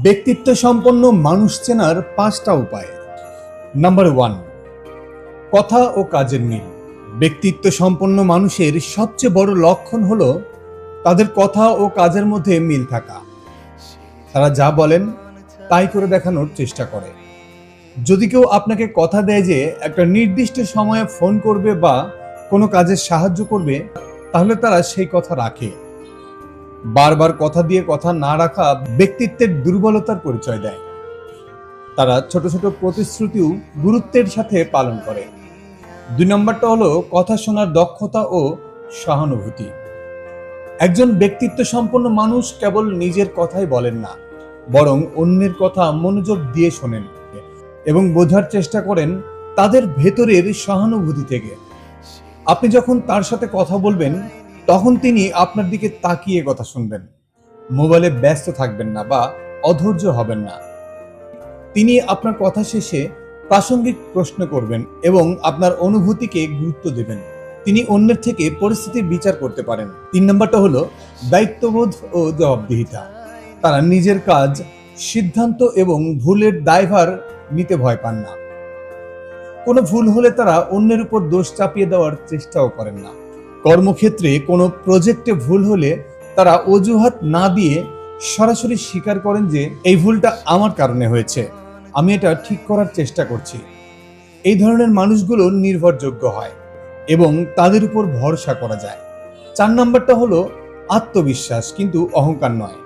ব্যক্তিত্ব সম্পন্ন মানুষ চেনার 5টা উপায়। নাম্বার 1, কথা ও কাজের মিল। ব্যক্তিত্ব সম্পন্ন মানুষের সবচেয়ে বড় লক্ষণ হলো তাদের কথা ও কাজের মধ্যে মিল থাকা। তারা যা বলেন তাই করে দেখানোর চেষ্টা করে। যদি কেউ আপনাকে কথা দেয় যে একটা নির্দিষ্ট সময়ে ফোন করবে বা কোনো কাজে সাহায্য করবে, তাহলে তারা সেই কথা রাখে। বারবার কথা দিয়ে কথা না রাখা ব্যক্তিত্বের দুর্বলতার পরিচয় দেয়। তারা ছোট ছোট প্রতিশ্রুতিও গুরুত্বের সাথে পালন করে। 2 নম্বরটা হলো কথা শোনার দক্ষতা ও সহানুভূতি। একজন ব্যক্তিত্ব সম্পন্ন মানুষ কেবল নিজের কথাই বলেন না, বরং অন্যের কথা মনোযোগ দিয়ে শোনেন এবং বোঝার চেষ্টা করেন তাদের ভেতরের সহানুভূতি থেকে। আপনি যখন তার সাথে কথা বলবেন, তখন তিনি আপনার দিকে তাকিয়ে কথা শুনবেন। মোবাইলে ব্যস্ত থাকবেন না বা অধৈর্য হবেন না। তিনি আপনার কথা শেষে প্রাসঙ্গিক প্রশ্ন করবেন এবং আপনার অনুভূতিকে গুরুত্ব দেবেন। তিনি অন্যের থেকে পরিস্থিতির বিচার করতে পারেন। 3 নম্বরটা হলো দায়িত্ববোধ ও জবাবদিহিতা। তারা নিজের কাজ, সিদ্ধান্ত এবং ভুলের দায়ভার নিতে ভয় পান না। কোনো ভুল হলে তারা অন্যের উপর দোষ চাপিয়ে দেওয়ার চেষ্টাও করেন না। কর্মক্ষেত্রে কোনো প্রজেক্টে ভুল হলে তারা অজুহাত না দিয়ে সরাসরি স্বীকার করেন যে এই ভুলটা আমার কারণে হয়েছে, আমি এটা ঠিক করার চেষ্টা করছি। এই ধরনের মানুষগুলো নির্ভরযোগ্য হয় এবং তাদের উপর ভরসা করা যায়। 4 নম্বরটা হলো আত্মবিশ্বাস, কিন্তু অহংকার নয়।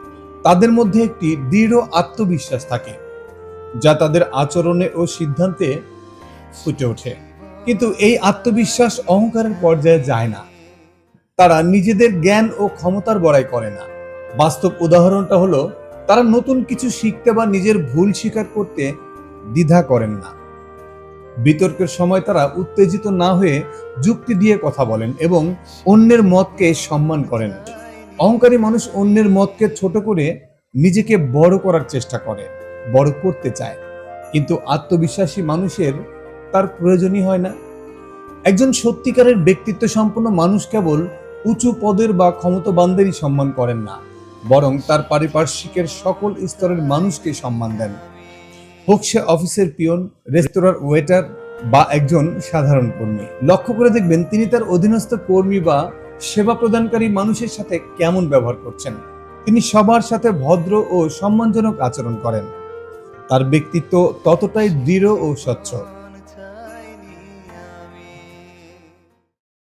তাদের মধ্যে একটি দৃঢ় আত্মবিশ্বাস থাকে, যা তাদের আচরণে ও সিদ্ধান্তে ফুটে ওঠে। কিন্তু এই আত্মবিশ্বাস অহংকারের পর্যায়ে যায় না। তারা নিজেদের জ্ঞান ও ক্ষমতার বড়াই করে না। বাস্তব উদাহরণটা হলো, তারা নতুন কিছু শিখতে বা নিজের ভুল স্বীকার করতে দ্বিধা করেন না। বিতর্কের সময় তারা উত্তেজিত না হয়ে যুক্তি দিয়ে কথা বলেন এবং অন্যের মতকে সম্মান করেন। অহংকারী মানুষ অন্যের মতকে ছোট করে নিজেকে বড় করার চেষ্টা করে, বড় করতে চায়, কিন্তু আত্মবিশ্বাসী মানুষের তার প্রয়োজনই হয় না। একজন সত্যিকারের ব্যক্তিত্ব সম্পন্ন মানুষ কেবল উঁচু পদের বা ক্ষমতাবানদেরই সম্মান করেন না, বরং তার পারিপার্শ্বিকের সকল স্তরের মানুষকে সম্মান দেন। হোক সে অফিসের পিয়ন, রেস্তোরাঁর ওয়েটার বা একজন সাধারণ কর্মী। লক্ষ্য করে দেখবেন তিনি তার অধীনস্থ কর্মী বা সেবা প্রদানকারী মানুষের সাথে কেমন ব্যবহার করছেন। তিনি সবার সাথে ভদ্র ও সম্মানজনক আচরণ করেন। তার ব্যক্তিত্ব ততটাই দৃঢ় ও স্বচ্ছ।